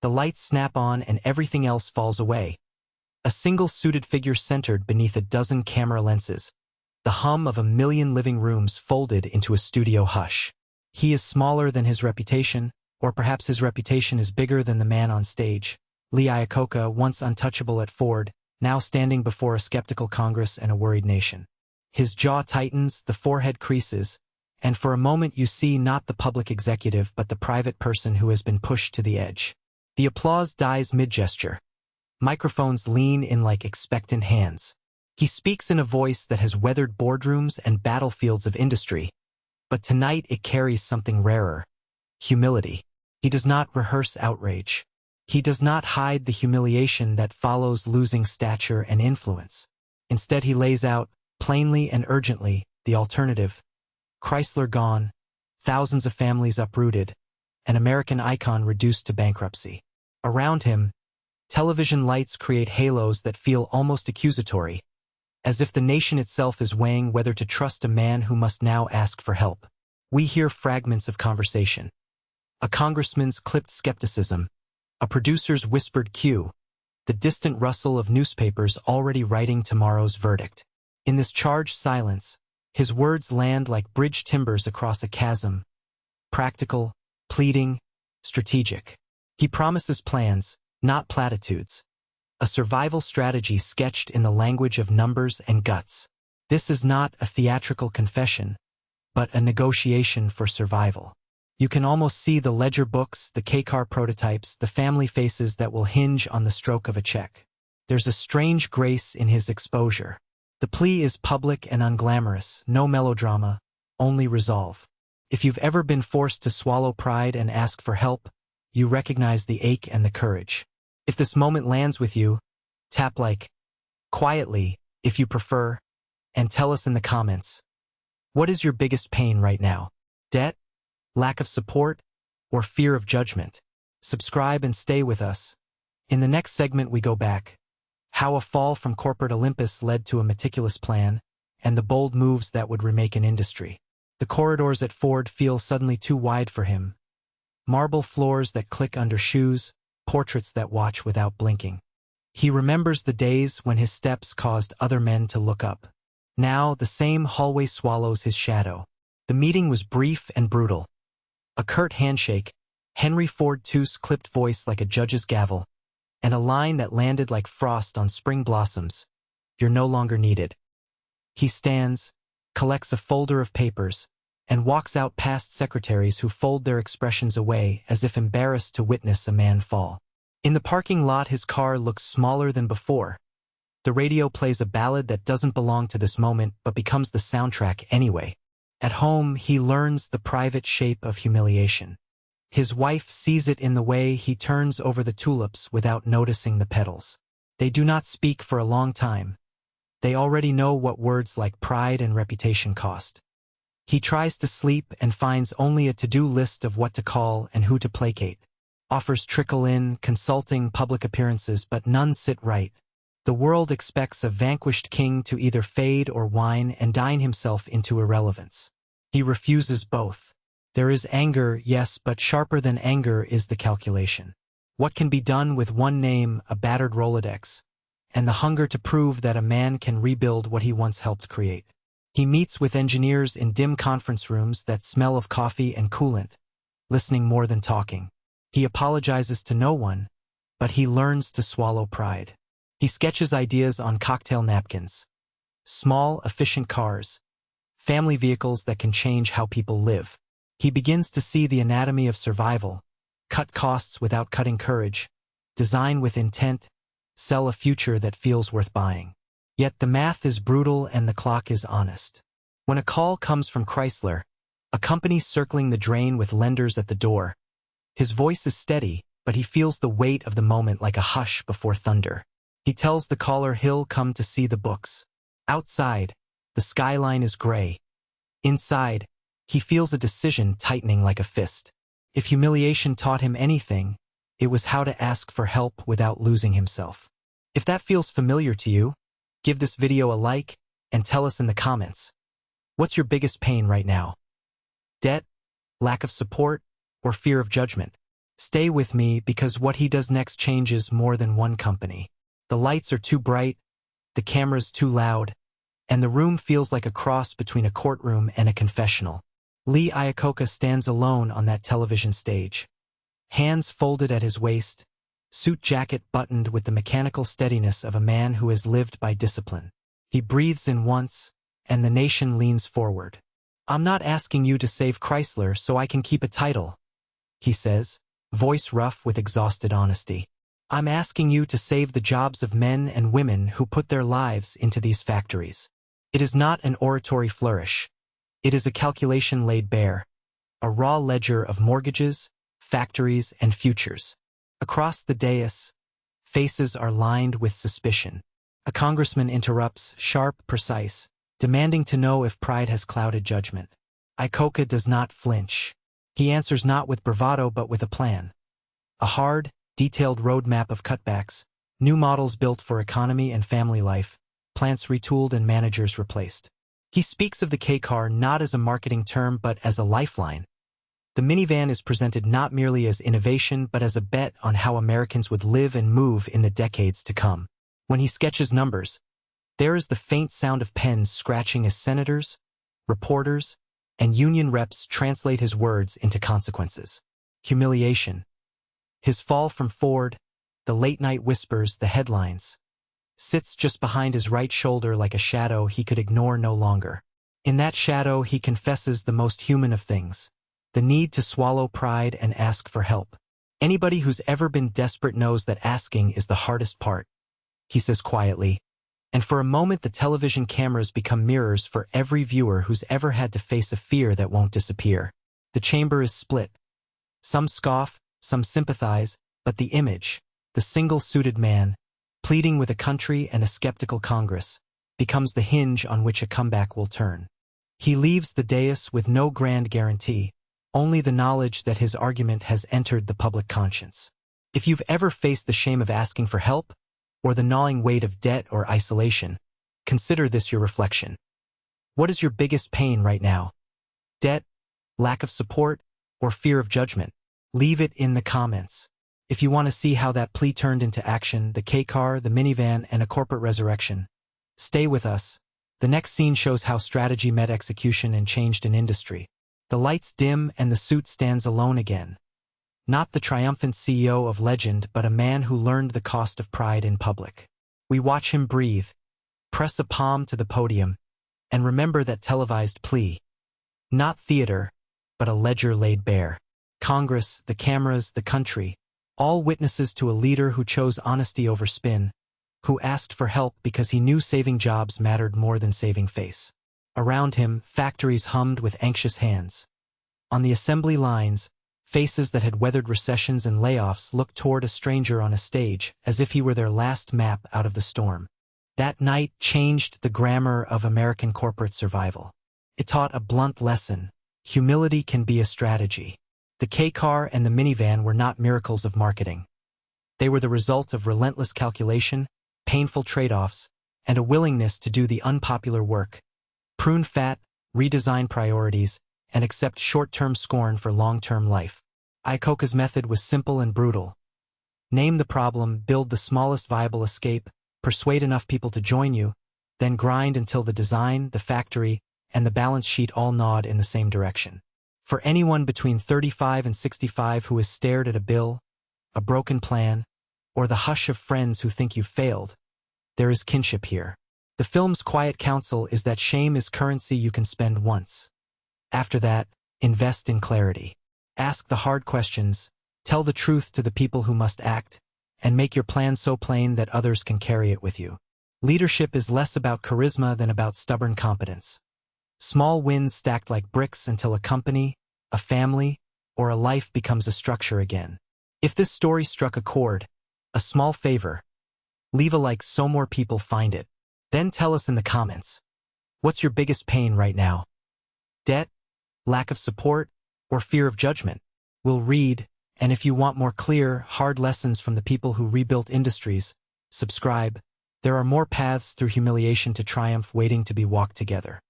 The lights snap on and everything else falls away. A single suited figure centered beneath a dozen camera lenses. The hum of a million living rooms folded into a studio hush. He is smaller than his reputation, or perhaps his reputation is bigger than the man on stage. Lee Iacocca, once untouchable at Ford, now standing before a skeptical Congress and a worried nation. His jaw tightens, the forehead creases, and for a moment you see not the public executive but the private person who has been pushed to the edge. The applause dies mid-gesture. Microphones lean in like expectant hands. He speaks in a voice that has weathered boardrooms and battlefields of industry, but tonight it carries something rarer: humility. He does not rehearse outrage. He does not hide the humiliation that follows losing stature and influence. Instead, he lays out, plainly and urgently, the alternative: Chrysler gone, thousands of families uprooted, an American icon reduced to bankruptcy. Around him, television lights create halos that feel almost accusatory, as if the nation itself is weighing whether to trust a man who must now ask for help. We hear fragments of conversation. A congressman's clipped skepticism, a producer's whispered cue, the distant rustle of newspapers already writing tomorrow's verdict. In this charged silence, his words land like bridge timbers across a chasm. Practical, pleading, strategic. He promises plans, not platitudes. A survival strategy sketched in the language of numbers and guts. This is not a theatrical confession, but a negotiation for survival. You can almost see the ledger books, the K-car prototypes, the family faces that will hinge on the stroke of a check. There's a strange grace in his exposure. The plea is public and unglamorous, no melodrama, only resolve. If you've ever been forced to swallow pride and ask for help, you recognize the ache and the courage. If this moment lands with you, tap like, quietly, if you prefer, and tell us in the comments. What is your biggest pain right now? Debt? Lack of support? Or fear of judgment? Subscribe and stay with us. In the next segment we go back. How a fall from corporate Olympus led to a meticulous plan, and the bold moves that would remake an industry. The corridors at Ford feel suddenly too wide for him. Marble floors that click under shoes, portraits that watch without blinking. He remembers the days when his steps caused other men to look up. Now, the same hallway swallows his shadow. The meeting was brief and brutal. A curt handshake, Henry Ford II's clipped voice like a judge's gavel, and a line that landed like frost on spring blossoms: "You're no longer needed." He stands, collects a folder of papers, and walks out past secretaries who fold their expressions away as if embarrassed to witness a man fall. In the parking lot, his car looks smaller than before. The radio plays a ballad that doesn't belong to this moment but becomes the soundtrack anyway. At home, he learns the private shape of humiliation. His wife sees it in the way he turns over the tulips without noticing the petals. They do not speak for a long time. They already know what words like pride and reputation cost. He tries to sleep and finds only a to-do list of what to call and who to placate. Offers trickle in, consulting, public appearances, but none sit right. The world expects a vanquished king to either fade or whine and dine himself into irrelevance. He refuses both. There is anger, yes, but sharper than anger is the calculation. What can be done with one name, a battered Rolodex, and the hunger to prove that a man can rebuild what he once helped create? He meets with engineers in dim conference rooms that smell of coffee and coolant, listening more than talking. He apologizes to no one, but he learns to swallow pride. He sketches ideas on cocktail napkins. Small, efficient cars. Family vehicles that can change how people live. He begins to see the anatomy of survival. Cut costs without cutting courage. Design with intent. Sell a future that feels worth buying. Yet the math is brutal and the clock is honest. When a call comes from Chrysler, a company circling the drain with lenders at the door, his voice is steady, but he feels the weight of the moment like a hush before thunder. He tells the caller he'll come to see the books. Outside, the skyline is gray. Inside, he feels a decision tightening like a fist. If humiliation taught him anything, it was how to ask for help without losing himself. If that feels familiar to you, give this video a like and tell us in the comments. What's your biggest pain right now? Debt, lack of support, or fear of judgment? Stay with me because what he does next changes more than one company. The lights are too bright, the camera's too loud, and the room feels like a cross between a courtroom and a confessional. Lee Iacocca stands alone on that television stage. Hands folded at his waist, suit jacket buttoned with the mechanical steadiness of a man who has lived by discipline. He breathes in once, and the nation leans forward. "I'm not asking you to save Chrysler so I can keep a title," he says, voice rough with exhausted honesty. "I'm asking you to save the jobs of men and women who put their lives into these factories." It is not an oratory flourish. It is a calculation laid bare, a raw ledger of mortgages, factories, and futures. Across the dais, faces are lined with suspicion. A congressman interrupts, sharp, precise, demanding to know if pride has clouded judgment. Iacocca does not flinch. He answers not with bravado but with a plan. A hard, detailed roadmap of cutbacks, new models built for economy and family life, plants retooled and managers replaced. He speaks of the K-car not as a marketing term but as a lifeline. The minivan is presented not merely as innovation but as a bet on how Americans would live and move in the decades to come. When he sketches numbers, there is the faint sound of pens scratching as senators, reporters, and union reps translate his words into consequences. Humiliation. His fall from Ford, the late-night whispers, the headlines, sits just behind his right shoulder like a shadow he could ignore no longer. In that shadow he confesses the most human of things, the need to swallow pride and ask for help. Anybody who's ever been desperate knows that asking is the hardest part, he says quietly, and for a moment the television cameras become mirrors for every viewer who's ever had to face a fear that won't disappear. The chamber is split. Some scoff, some sympathize, but the image, the single-suited man, pleading with a country and a skeptical Congress, becomes the hinge on which a comeback will turn. He leaves the dais with no grand guarantee, only the knowledge that his argument has entered the public conscience. If you've ever faced the shame of asking for help, or the gnawing weight of debt or isolation, consider this your reflection. What is your biggest pain right now? Debt, lack of support, or fear of judgment? Leave it in the comments. If you want to see how that plea turned into action, the K-car, the minivan, and a corporate resurrection, stay with us. The next scene shows how strategy met execution and changed an industry. The lights dim and the suit stands alone again. Not the triumphant CEO of legend, but a man who learned the cost of pride in public. We watch him breathe, press a palm to the podium, and remember that televised plea. Not theater, but a ledger laid bare. Congress, the cameras, the country, all witnesses to a leader who chose honesty over spin, who asked for help because he knew saving jobs mattered more than saving face. Around him, factories hummed with anxious hands. On the assembly lines, faces that had weathered recessions and layoffs looked toward a stranger on a stage as if he were their last map out of the storm. That night changed the grammar of American corporate survival. It taught a blunt lesson: humility can be a strategy. The K-car and the minivan were not miracles of marketing. They were the result of relentless calculation, painful trade-offs, and a willingness to do the unpopular work: prune fat, redesign priorities, and accept short-term scorn for long-term life. Iacocca's method was simple and brutal. Name the problem, build the smallest viable escape, persuade enough people to join you, then grind until the design, the factory, and the balance sheet all nod in the same direction. For anyone between 35 and 65 who has stared at a bill, a broken plan, or the hush of friends who think you've failed, there is kinship here. The film's quiet counsel is that shame is currency you can spend once. After that, invest in clarity. Ask the hard questions, tell the truth to the people who must act, and make your plan so plain that others can carry it with you. Leadership is less about charisma than about stubborn competence. Small wins stacked like bricks until a company, a family, or a life becomes a structure again. If this story struck a chord, a small favor, leave a like so more people find it. Then tell us in the comments. What's your biggest pain right now? Debt, lack of support, or fear of judgment? We'll read, and if you want more clear, hard lessons from the people who rebuilt industries, subscribe. There are more paths through humiliation to triumph waiting to be walked together.